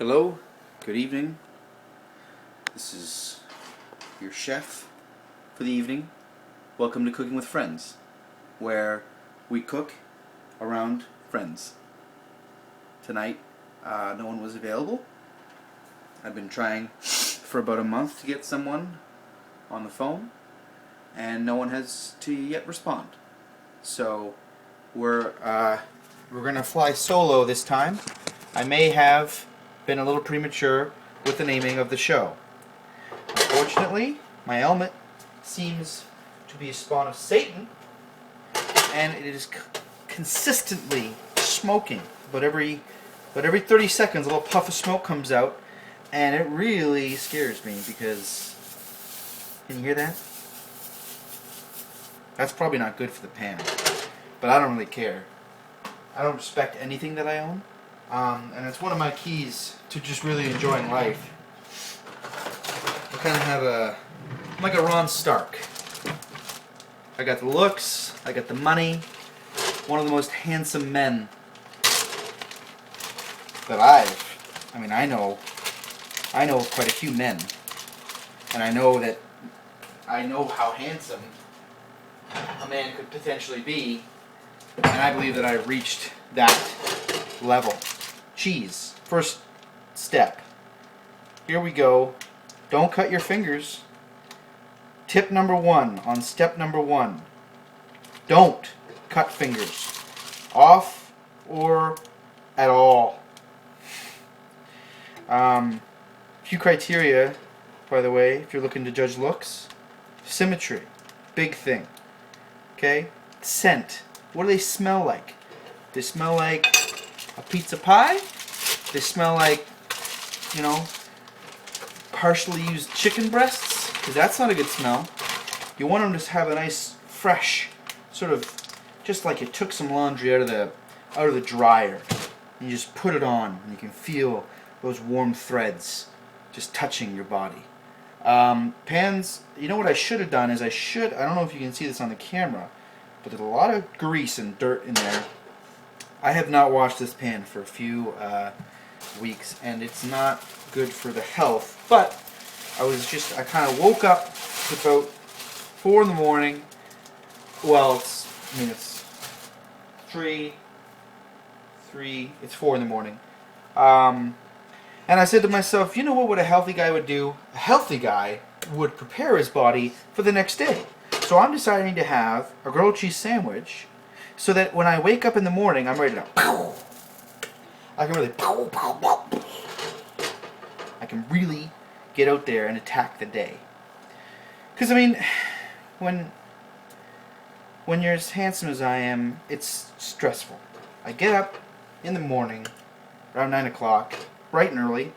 Hello, good evening. This is your chef for the evening. Welcome to Cooking with Friends, where we cook around friends. Tonight, no one was available. I've been trying for about a month to get someone on the phone, and no one has to yet respond. So we're gonna fly solo this time. I may have been a little premature with the naming of the show. Unfortunately, my helmet seems to be a spawn of Satan, and it is consistently smoking. But every 30 seconds, a little puff of smoke comes out, and it really scares me because, can you hear that? That's probably not good for the pan, but I don't really care. I don't respect anything that I own. And it's one of my keys to just really enjoying life. I kind of have I'm like a Ron Stark. I got the looks, I got the money, one of the most handsome men that I know quite a few men, and I know how handsome a man could potentially be, and I believe that I've reached that level. Cheese. First step. Here we go. Don't cut your fingers. Tip number 1 on step number 1. Don't cut fingers. Off or at all. Few criteria, by the way, if you're looking to judge looks. Symmetry. Big thing. Okay? Scent. What do they smell like? They smell like a pizza pie. They smell like, partially used chicken breasts, because that's not a good smell. You want them to have a nice, fresh, sort of, just like you took some laundry out of the dryer, and you just put it on, and you can feel those warm threads just touching your body. Pans, you know what I should have done is I don't know if you can see this on the camera, but there's a lot of grease and dirt in there. I have not washed this pan for a few weeks, and it's not good for the health. But I kind of woke up about 4 in the morning. Well, it's 4 in the morning. And I said to myself, you know what a healthy guy would do? A healthy guy would prepare his body for the next day. So I'm deciding to have a grilled cheese sandwich, so that when I wake up in the morning, I'm ready to I can really get out there and attack the day. Because, when you're as handsome as I am, it's stressful. I get up in the morning, around 9 o'clock, bright and early,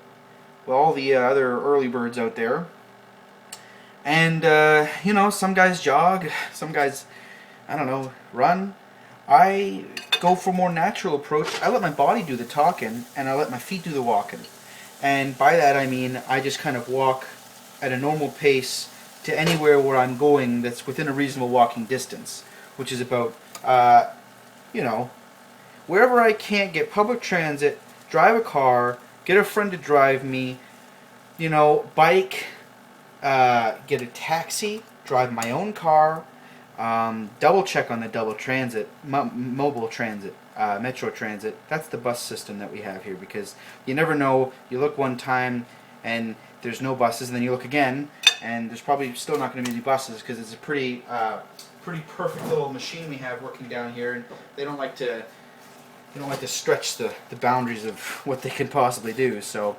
with all the other early birds out there. And, some guys jog, some guys, run. I go for a more natural approach. I let my body do the talking, and I let my feet do the walking. And by that I mean I just kind of walk at a normal pace to anywhere where I'm going that's within a reasonable walking distance, which is about, wherever I can't get public transit, drive a car, get a friend to drive me, bike, get a taxi, drive my own car, double check on the double transit, mobile transit, metro transit. That's the bus system that we have here, because you never know. You look one time and there's no buses, and then you look again and there's probably still not going to be any buses, because it's a pretty perfect little machine we have working down here, and they don't like to stretch the boundaries of what they can possibly do. So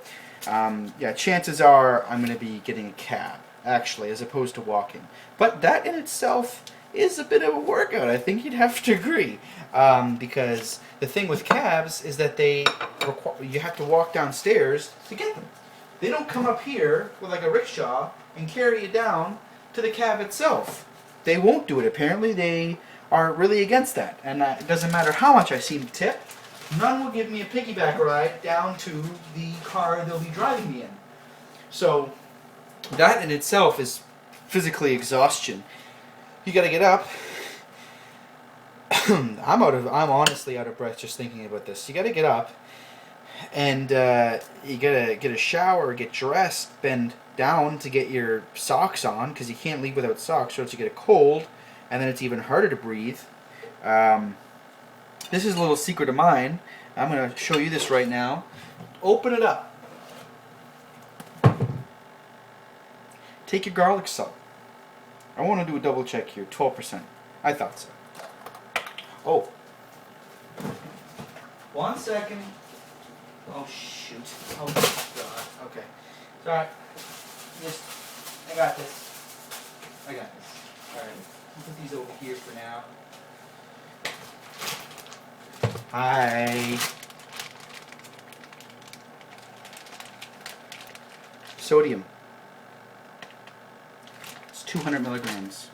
chances are I'm going to be getting a cab, actually, as opposed to walking. But that in itself is a bit of a workout. I think you'd have to agree, because the thing with cabs is that you have to walk downstairs to get them. They don't come up here with like a rickshaw and carry you down to the cab itself. They won't do it. Apparently they are really against that, and it doesn't matter how much I seem to tip, none will give me a piggyback ride down to the car they'll be driving me in. So that in itself is physically exhaustion. You gotta get up. I'm honestly out of breath just thinking about this. You gotta get up, and you gotta get a shower, get dressed, bend down to get your socks on because you can't leave without socks, or else you get a cold, and then it's even harder to breathe. Um, this is a little secret of mine. I'm gonna show you this right now. Open it up. Take your garlic salt. I want to do a double check here. 12%. I thought so. Oh. 1 second. Oh shoot. Oh god. Okay. Sorry. Just, I got this. I got this. Alright. I'll put these over here for now. Hi. Sodium. It's 200 milligrams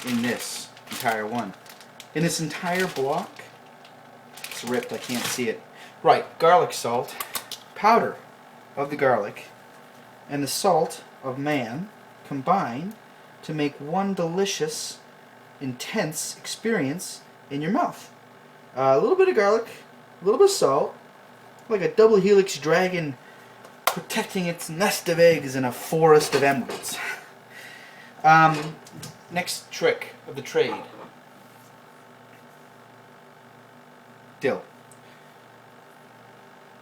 in this entire one. In this entire block, it's ripped, I can't see it. Right, garlic salt, powder of the garlic, and the salt of man combine to make one delicious, intense experience in your mouth. A little bit of garlic, a little bit of salt, like a double helix dragon protecting its nest of eggs in a forest of emeralds. Next trick of the trade. Dill.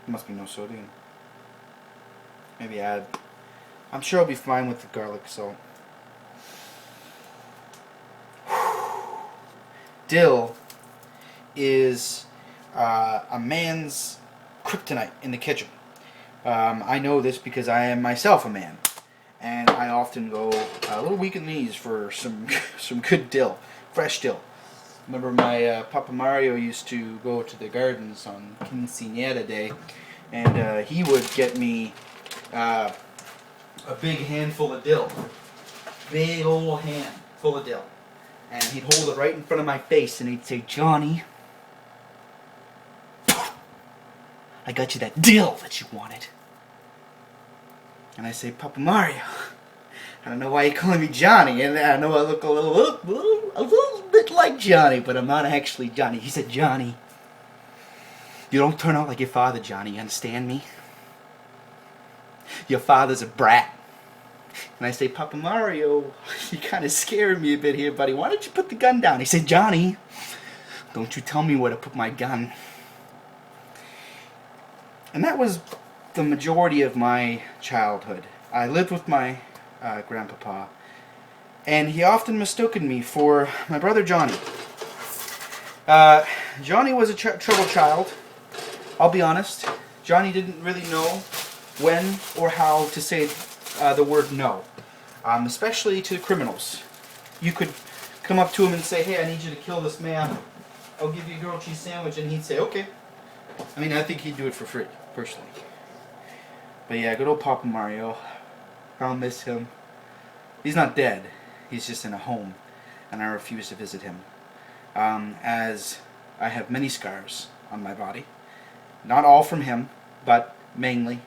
Must be no sodium. Maybe add. I'm sure I'll be fine with the garlic salt. Dill is a man's kryptonite in the kitchen. I know this because I am myself a man, and I often go a little weak in the knees for some good dill, fresh dill. Remember my Papa Mario used to go to the gardens on Quinceañera Day, and he would get me a big handful of dill, big old hand full of dill, and he'd hold it right in front of my face, and he'd say, "Johnny, I got you that dill that you wanted." And I say, "Papa Mario, I don't know why you're calling me Johnny, and I know I look a little bit like Johnny, but I'm not actually Johnny." He said, "Johnny, you don't turn out like your father, Johnny, you understand me? Your father's a brat." And I say, "Papa Mario, you kind of scared me a bit here, buddy. Why don't you put the gun down?" He said, "Johnny, don't you tell me where to put my gun." And that was the majority of my childhood. I lived with my grandpapa, and he often mistook me for my brother Johnny. Johnny was a troubled child. I'll be honest. Johnny didn't really know when or how to say the word no, especially to criminals. You could come up to him and say, "Hey, I need you to kill this man. I'll give you a grilled cheese sandwich," and he'd say, "Okay." I mean, I think he'd do it for free, personally. But yeah, good old Papa Mario. I'll miss him. He's not dead. He's just in a home, and I refuse to visit him. As I have many scars on my body. Not all from him, but mainly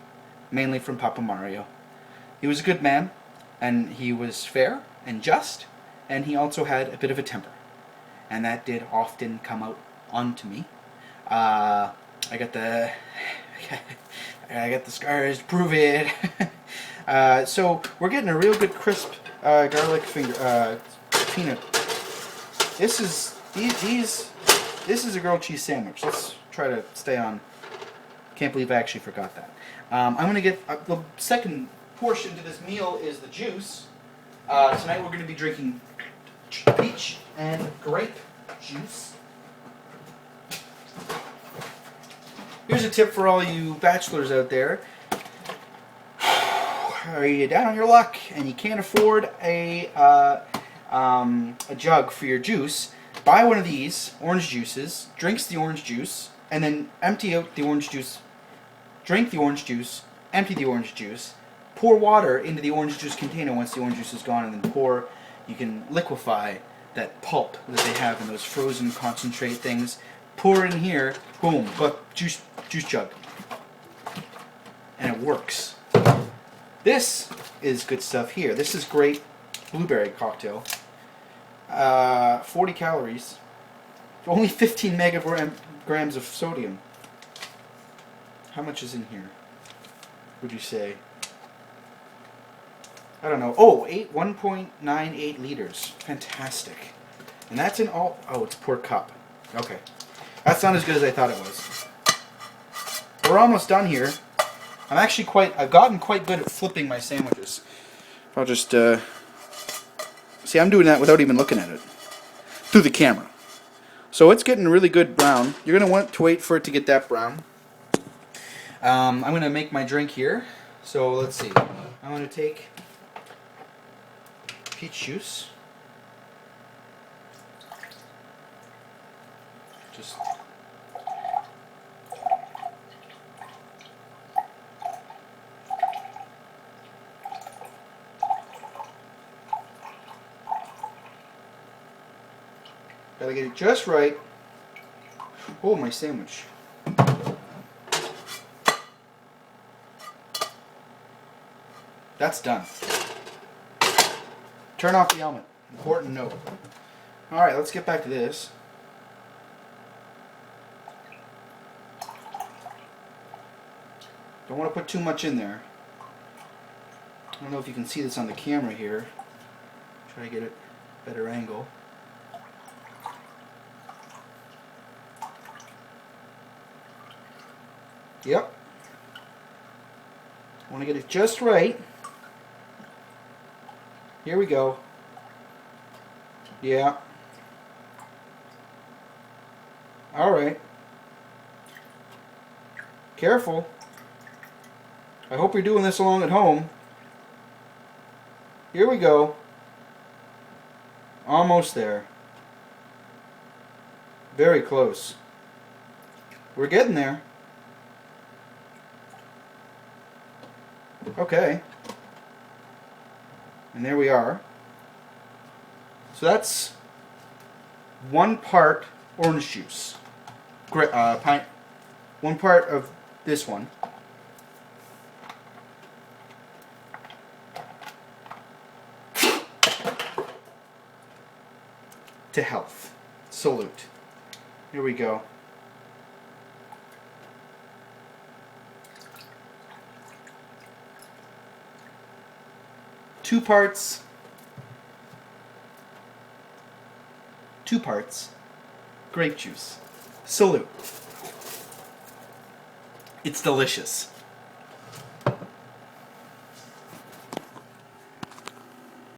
from Papa Mario. He was a good man, and he was fair and just, and he also had a bit of a temper. And that did often come out onto me. I got the scars to prove it. So we're getting a real good crisp garlic peanut. This is a grilled cheese sandwich. Let's try to stay on. Can't believe I actually forgot that. I'm gonna get the second portion to this meal is the juice. Tonight we're gonna be drinking peach and grape juice. Here's a tip for all you bachelors out there. Are you down on your luck and you can't afford a jug for your juice? Buy one of these orange juices, drinks the orange juice, and then empty out the orange juice. Drink the orange juice, empty the orange juice, pour water into the orange juice container once the orange juice is gone, and then pour. You can liquefy that pulp that they have in those frozen concentrate things. Pour in here, boom, but juice jug, and it works. This is good stuff here. This is great blueberry cocktail. 40 calories, only 15 grams of sodium. How much is in here? Would you say? I don't know. Oh, 1.98 liters. Fantastic. And that's in all... Oh, it's per cup. Okay. That's not as good as I thought it was. We're almost done here. I've gotten quite good at flipping my sandwiches. I'll just, see, I'm doing that without even looking at it. Through the camera. So it's getting really good brown. You're going to want to wait for it to get that brown. I'm going to make my drink here. So let's see. I'm going to take peach juice. Just gotta get it just right. Oh, my sandwich. That's done. Turn off the element. Important note. Alright, let's get back to this. Don't want to put too much in there. I don't know if you can see this on the camera here. Try to get a better angle. Yep. I want to get it just right. Here we go. Yeah. Alright. Careful. I hope you're doing this along at home. Here we go. Almost there. Very close. We're getting there. Okay. And there we are. So that's 1 part orange juice. 1 part of this one. To health. Salute. Here we go. Two parts grape juice. Salute. It's delicious.